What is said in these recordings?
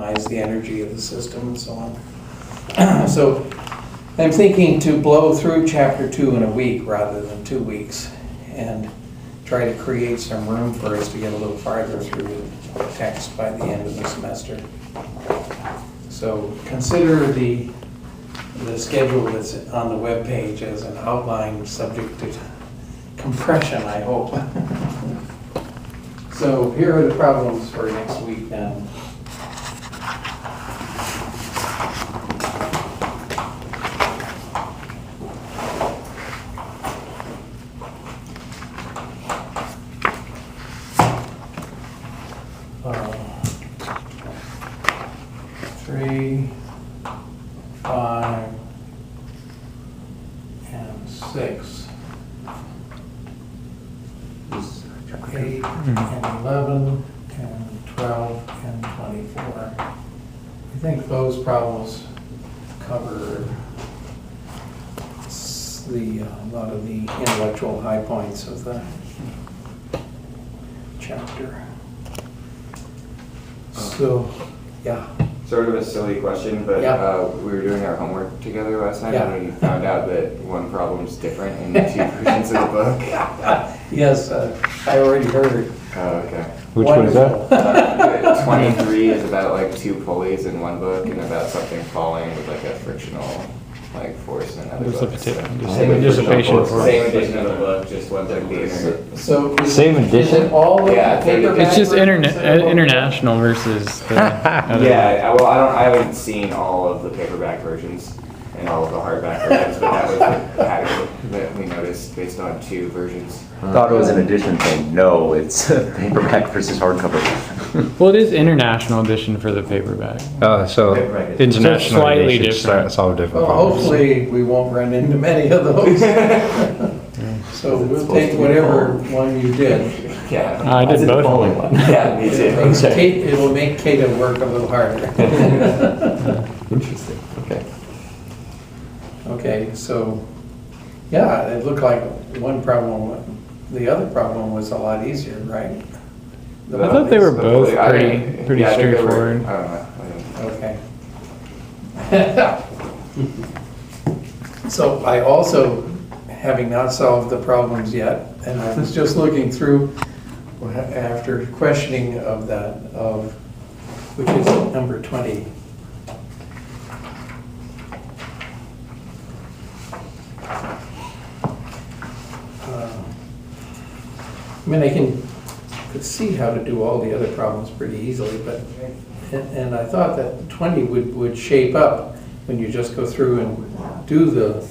the energy of the system and so on. So I'm thinking to blow through chapter 2 in a week rather than 2 weeks and try to create some room for us to get a little farther through the text by the end of the semester. So consider the schedule that's on the web page as an outline subject to compression, I hope. So here are the problems for next week then. Three, 5, and 6. 8 and 11 and 12 and 24. I think those problems cover a lot of the intellectual high points of the chapter. So, yeah. Sort of a silly question, but yeah. We were doing our homework together last night, yeah. and we found out that one problem's different in 2 versions of the book. Yes, I already heard. Oh, okay. Which one is that? 23 is about like 2 pulleys in one book, and about something falling with like a frictional force in another book. Same dissipation force. Same edition of the book, just one's like the inner. So same edition? All the Yeah, paperback It's just versions of the book? international versus the other. Yeah, well, I haven't seen all of the paperback versions and all of the hardback versions, but that was the pattern that we noticed based on 2 versions. I thought it was an edition thing. No, it's paperback versus hardcover. Well, it is international edition for the paperback. So Right. international slightly editions different. solve different Well, problems. hopefully we won't run into many of those. So we'll take whatever one you did. Yeah. I did both of them. Yeah, me too. It'll make Kata work a little harder. Interesting. Okay. Okay, so, yeah, it looked like one problem, the other problem was a lot easier, right? I thought they were both pretty yeah, I think they were- straightforward. I don't know. Okay. So I also, having not solved the problems yet, and I was just looking through after questioning of that, which is number 20. I mean, I could see how to do all the other problems pretty easily, but, and I thought that 20 would shape up when you just go through and do the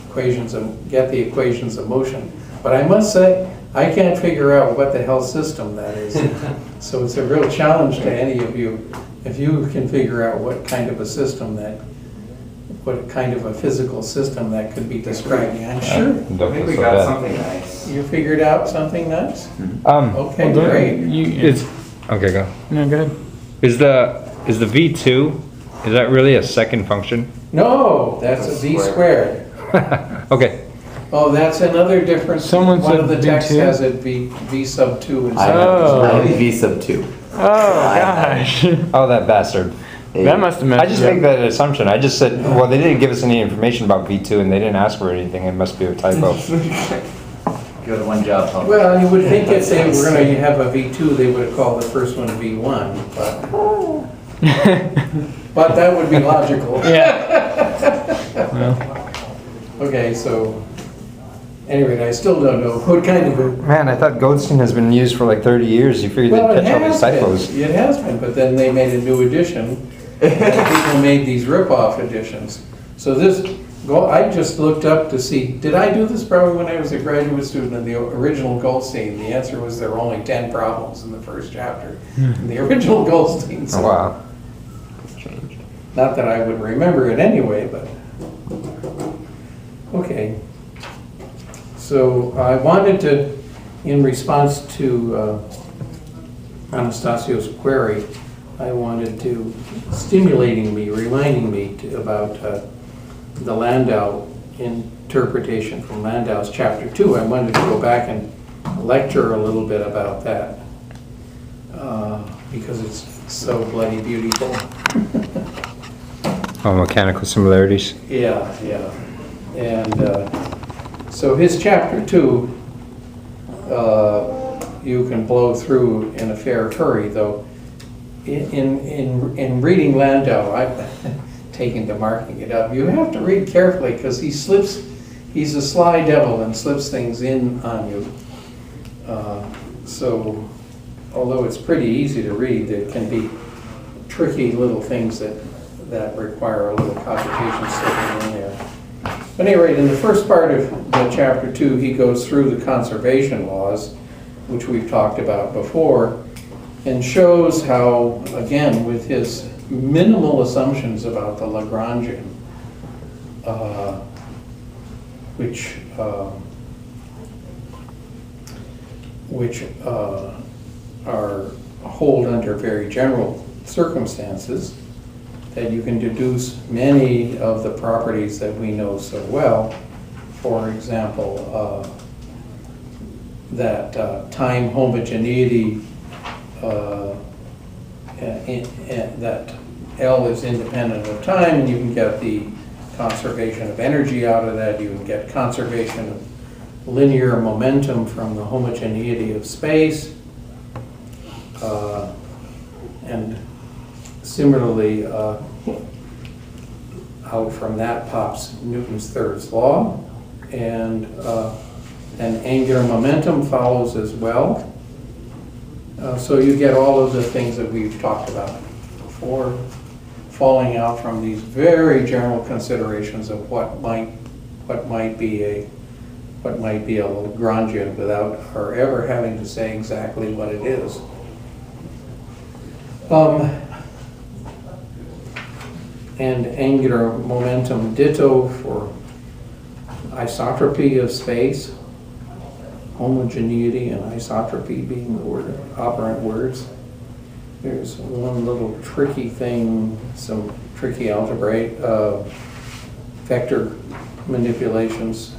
equations and get the equations of motion. But I must say, I can't figure out what the hell system that is. So it's a real challenge to any of you, if you can figure out what kind of a system what kind of a physical system that could be describing. I'm sure I think we got something nice. you figured out something nice? Okay, Well, great. It's okay. Go. No, go ahead. Is the V2? Is that really a second function? No, that's a v squared. Okay. Oh, that's another difference. Someone One said of the texts V2? has it v sub 2 I instead. have V sub 2. Oh gosh, Oh, that bastard. that must have messed I just you make up. that assumption. I just said, well, they didn't give us any information about V2 and they didn't ask for anything. It must be a typo. Good one job, Tom. Well, you would think if they were going to have a v2, they would have called the first one v1, but that would be logical. Yeah. Well, Okay, so anyway, I still don't know what kind of a. Man, I thought Goldstein has been used for like 30 years. You figured Well, they'd it catch all these has typos. been. It has been, but then they made a new edition. And people made these rip-off editions. So I just looked up to see, did I do this problem when I was a graduate student in the original Goldstein? The answer was there were only 10 problems in the first chapter in the original Goldstein. So Oh, wow. not that I would remember it anyway, but okay. So I wanted to, in response to Anastasio's query, I wanted to, reminding me about the Landau interpretation from Landau's chapter 2. I wanted to go back and lecture a little bit about that because it's so bloody beautiful. Oh, mechanical similarities. Yeah, yeah. And so his chapter 2, you can blow through in a fair hurry, though. In reading Landau, I've taken to marking it up. You have to read carefully because he's a sly devil and slips things in on you. So, although it's pretty easy to read, there can be tricky little things that require a little computation slipping in there. At any rate, in the first part of the chapter 2, he goes through the conservation laws, which we've talked about before, and shows how, again, with his minimal assumptions about the Lagrangian, which hold under very general circumstances, that you can deduce many of the properties that we know so well. For example, that time homogeneity, that L is independent of time, and you can get the conservation of energy out of that. You can get conservation of linear momentum from the homogeneity of space. And similarly, out from that pops Newton's third law, and angular momentum follows as well. So you get all of the things that we've talked about before, falling out from these very general considerations of what might be a Lagrangian without our ever having to say exactly what it is. And angular momentum ditto for isotropy of space, homogeneity and isotropy being the operant words. There's one little tricky thing, some tricky algebraic vector manipulations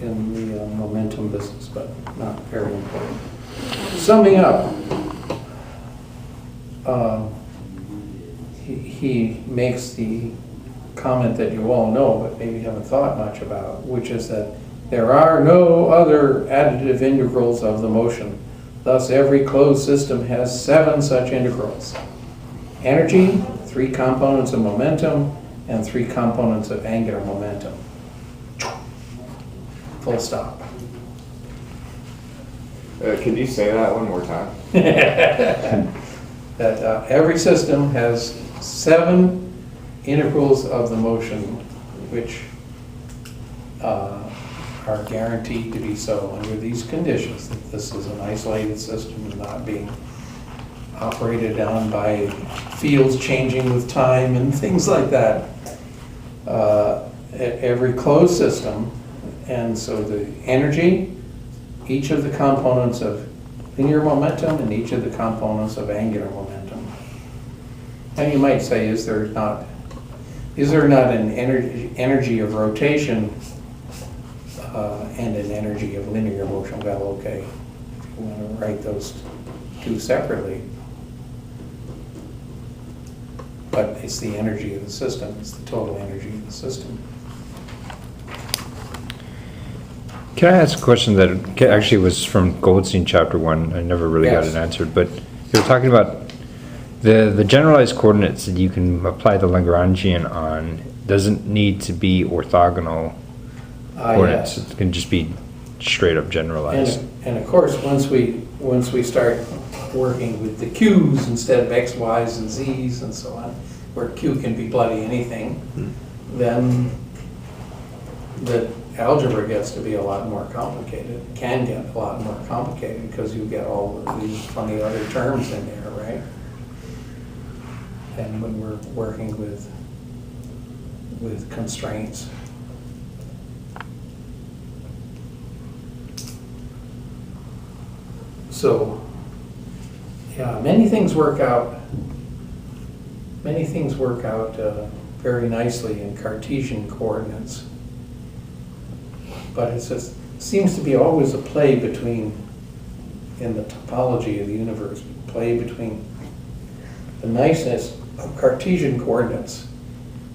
in the momentum business, but not very important. Summing up, he makes the comment that you all know, but maybe haven't thought much about, which is that there are no other additive integrals of the motion. Thus, every closed system has 7 such integrals. Energy, 3 components of momentum, and 3 components of angular momentum. Full stop. Could you say that one more time? That every system has 7 integrals of the motion, which are guaranteed to be so under these conditions, that this is an isolated system and not being operated on by fields changing with time and things like that. Every closed system, and so the energy, each of the components of linear momentum and each of the components of angular momentum. And you might say, is there not an energy of rotation and an energy of linear motion? Well, okay, if you want to write those 2 separately. But it's the energy of the system, it's the total energy of the system. Can I ask a question that actually was from Goldstein chapter 1? I never really got it answered, but you were talking about the generalized coordinates that you can apply the Lagrangian on doesn't need to be orthogonal coordinates. Yes. It can just be straight up generalized. And of course, once we start working with the Q's instead of X, Y's, and Z's and so on, where Q can be bloody anything, then the algebra gets to be a lot more complicated, can get a lot more complicated, because you get all of these funny other terms in there, right? And when we're working with constraints. So, yeah, many things work out very nicely in Cartesian coordinates. But it seems to be always a play between, in the topology of the universe, play between the niceness of Cartesian coordinates,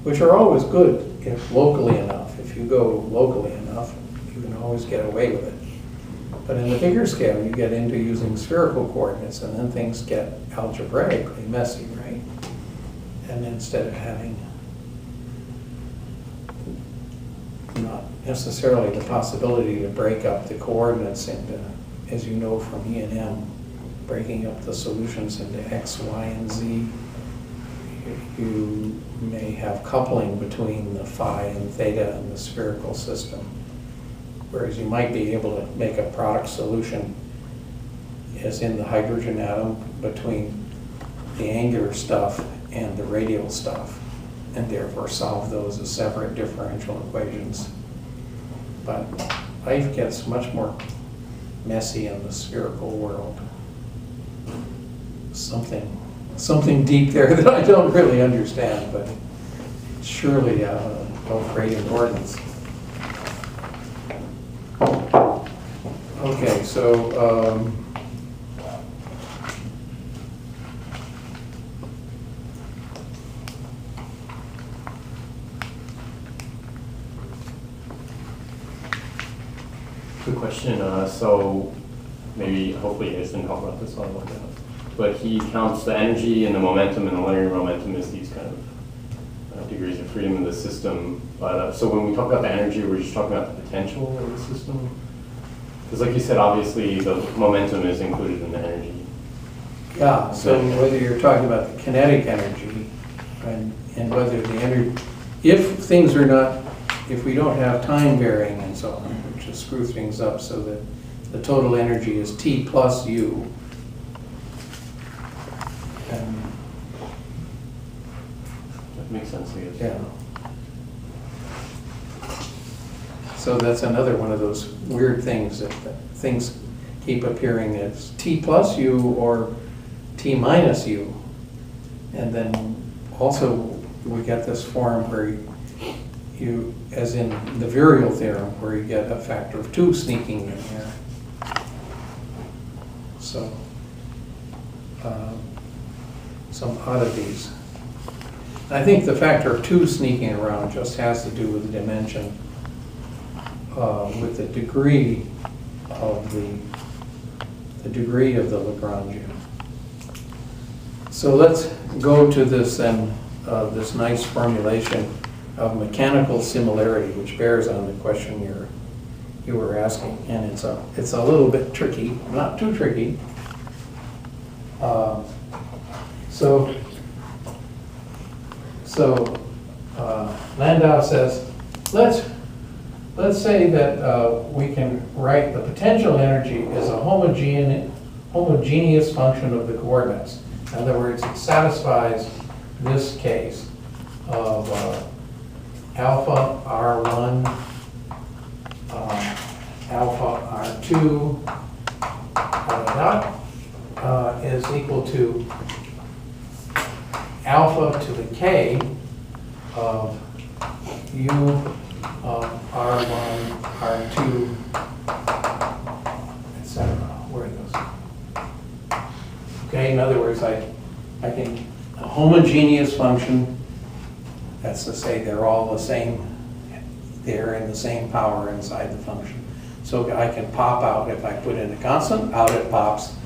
which are always good if locally enough. If you go locally enough, you can always get away with it. But in the bigger scale, you get into using spherical coordinates, and then things get algebraically messy, right? And instead of having not necessarily the possibility to break up the coordinates into, as you know from E&M, breaking up the solutions into X, Y, and Z, you may have coupling between the phi and theta in the spherical system. Whereas you might be able to make a product solution, as in the hydrogen atom, between the angular stuff and the radial stuff, and therefore solve those as separate differential equations. But life gets much more messy in the spherical world. Something deep there that I don't really understand, but surely of great importance. Okay, so good question. So maybe, hopefully you guys didn't talk about this on Landau, but he counts the energy and the momentum, and the linear momentum as these kind of degrees of freedom in the system. But so when we talk about the energy, we're just talking about the potential of the system. Because like you said, obviously the momentum is included in the energy. yeah, so whether you're talking about the kinetic energy and whether the energy, if things are not, if we don't have time varying and so on, which will screw things up so that the total energy is T plus U. And, That makes sense, I guess. yeah. So that's another one of those weird things that things keep appearing as T plus U or T minus U. And then also we get this form where you, as in the virial theorem, where you get a factor of 2 sneaking in there. So some oddities. I think the factor of 2 sneaking around just has to do with the dimension, with the degree of the degree of the Lagrangian. So let's go to this then, this nice formulation of mechanical similarity, which bears on the question you were asking, and it's a little bit tricky, not too tricky. Landau says, let's say that we can write the potential energy as a homogeneous function of the coordinates. In other words, it satisfies this case of alpha R1, alpha R2, is equal to alpha to the k of u of R1, R2, etc. Where are those? Okay, in other words, I can, a homogeneous function, that's to say they're all the same, they're in the same power inside the function. So I can pop out, if I put in a constant, out it pops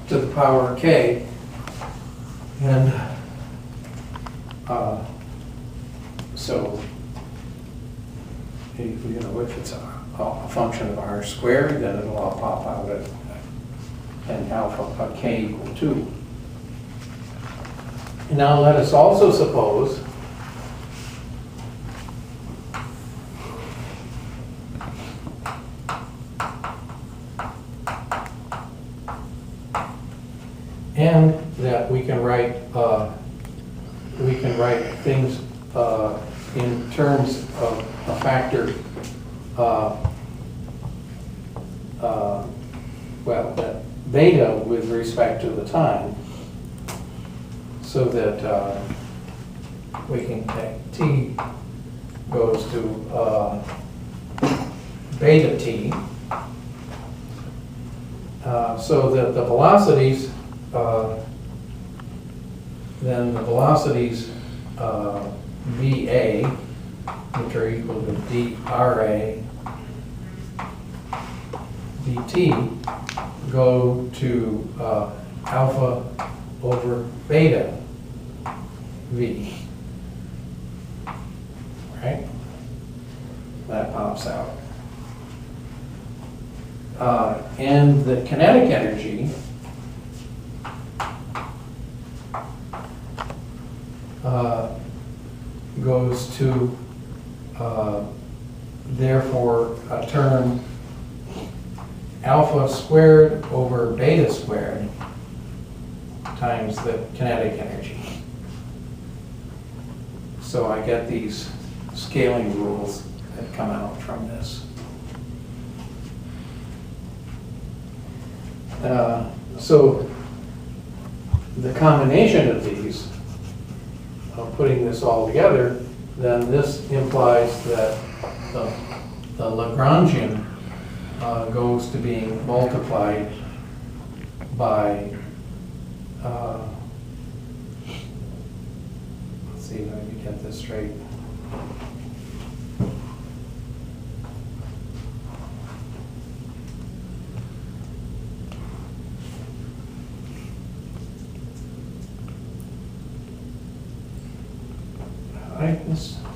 to the power of k. And so, if it's a function of r squared, then it'll all pop out at an alpha k equal 2. Now let us also suppose and that we can write things in terms of a factor, well, that beta with respect to the time, so that we can take t goes to beta t, so that the velocities then the velocities VA, which are equal to dRA dt, go to alpha over beta V. Right? That pops out. And the kinetic energy goes to, therefore, a term alpha squared over beta squared times the kinetic energy. So I get these scaling rules that come out from this. So the combination of these, putting this all together, then this implies that the Lagrangian goes to being multiplied by, let's see if I can get this straight.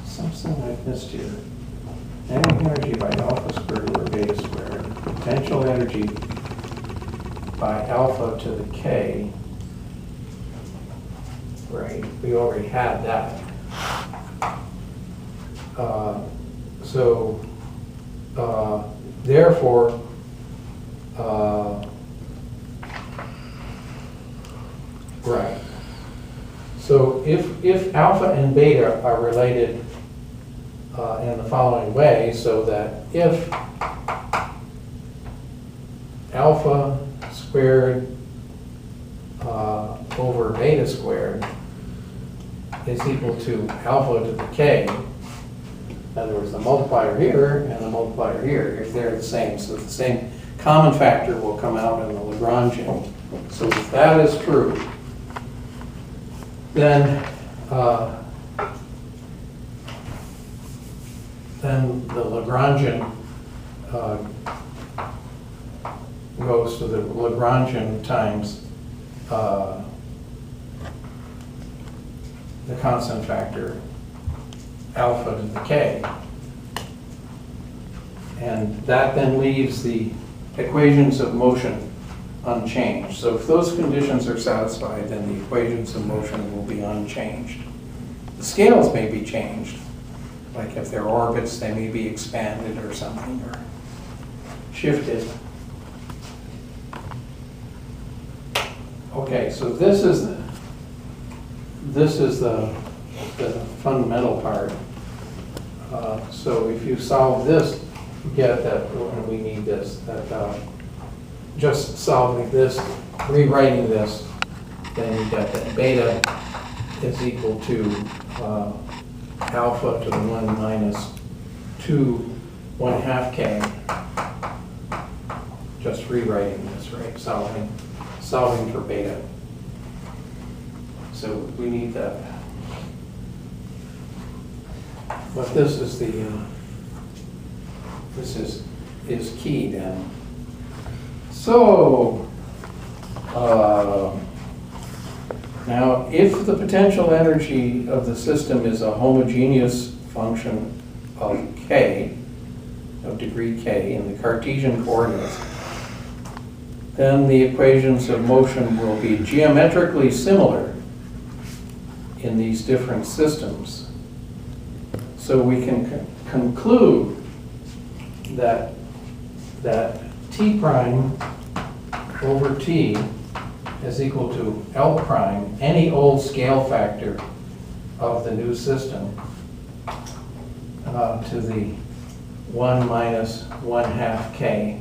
Something I've missed here. Kinetic energy by alpha squared over beta squared. Potential energy by alpha to the k. Right, we already had that. Therefore, right. So if alpha and beta are related in the following way, so that if alpha squared over beta squared is equal to alpha to the k, in other words, the multiplier here and the multiplier here, if they're the same, so the same common factor will come out in the Lagrangian. So if that is true, then the Lagrangian goes to the Lagrangian times the constant factor alpha to the k. And that then leaves the equations of motion unchanged. So if those conditions are satisfied, then the equations of motion will be unchanged. The scales may be changed, like if they're orbits, they may be expanded or something, or shifted. Okay, so this is the fundamental part. So if you solve this, you get that, and we need this, that just solving this, rewriting this, then you get that beta is equal to alpha to the 1 minus 2 1/2 k. Just rewriting this, right? Solving for beta. So we need that. But this is the this is key then. So now, if the potential energy of the system is a homogeneous function of k, of degree k, in the Cartesian coordinates, then the equations of motion will be geometrically similar in these different systems. So we can conclude that t prime over t is equal to L prime, any old scale factor of the new system, to the 1 minus 1/2 k.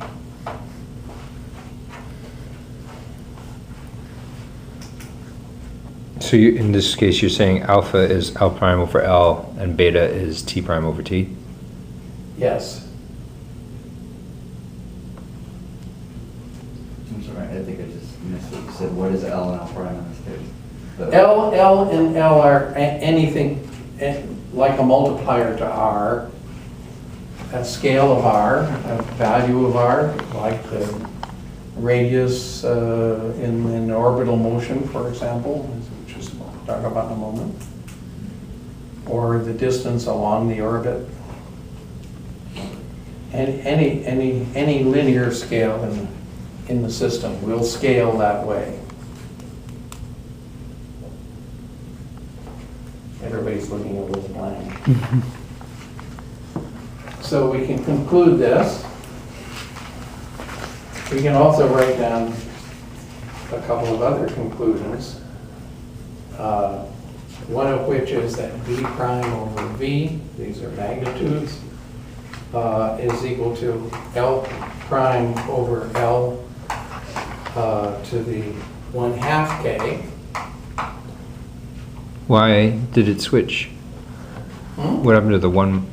So you, in this case, you're saying alpha is L prime over L and beta is T prime over T? Yes. I'm sorry, I think I just missed what you said. What is L and L prime in this case? L and L are anything like a multiplier to R, a scale of R, a value of R, like the radius in an orbital motion, for example, which is what we'll talk about in a moment, or the distance along the orbit. Any linear scale in the system will scale that way. Everybody's looking a little blank. So we can conclude this. We can also write down a couple of other conclusions. One of which is that V prime over V, these are magnitudes, is equal to L prime over L to the 1/2 K. Why did it switch? What happened to the one?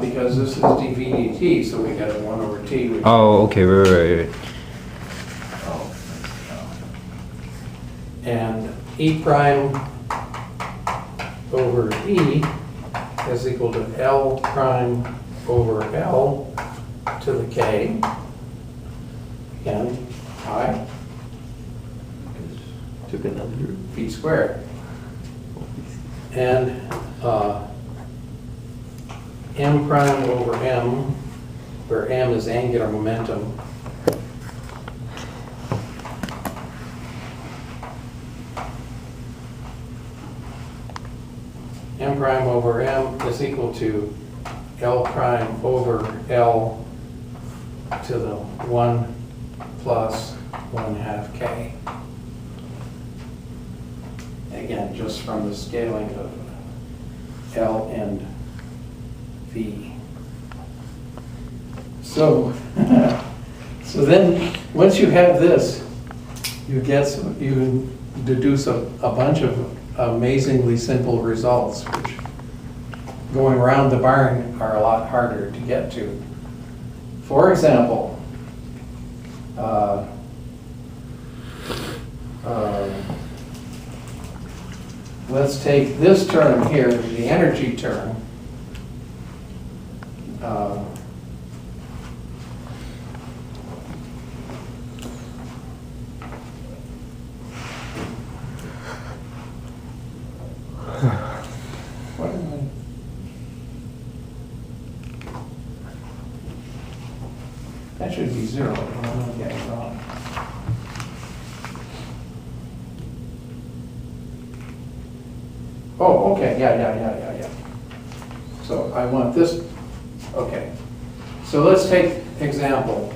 Because this is dV dt, so we got a 1 over T. Which Oh, okay, right. And E prime over E is equal to L prime over L to the K. Again, I Took another route. V squared. And M prime over M, where M is angular momentum, M prime over M is equal to L prime over L to the 1 plus 1/2 K. Again, just from the scaling of L and V. So, so then, once you have this, you deduce a bunch of amazingly simple results, which going around the barn are a lot harder to get to. For example, let's take this term here, the energy term. What am I? That should be 0. I don't know if that's wrong. Oh, okay, yeah. So I want this, okay. So let's take example.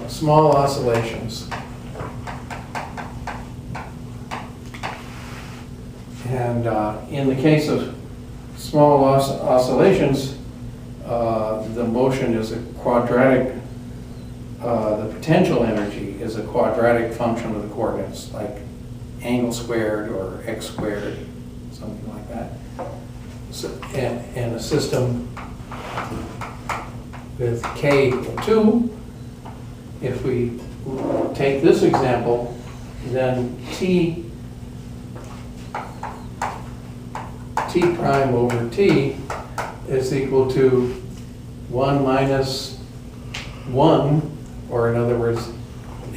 Small oscillations. And in the case of small oscillations, the motion is a quadratic, the potential energy is a quadratic function of the coordinates, like angle squared or x squared, something like that. So, and a system with k equal 2, if we take this example, then t prime over t is equal to 1 minus 1, or in other words,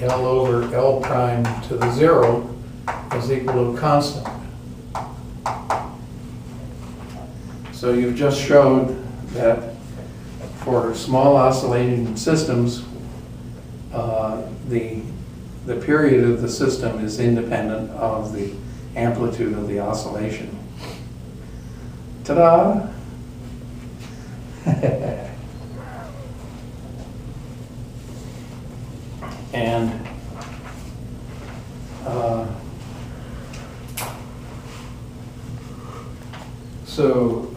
L over L prime to the 0 is equal to a constant. So you've just showed that for small oscillating systems, the period of the system is independent of the amplitude of the oscillation. Ta-da! And so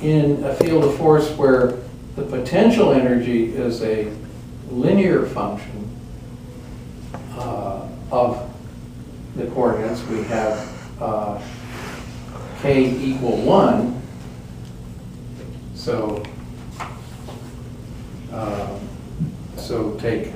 in a field of force where the potential energy is a linear function of the coordinates, we have k equal 1. So take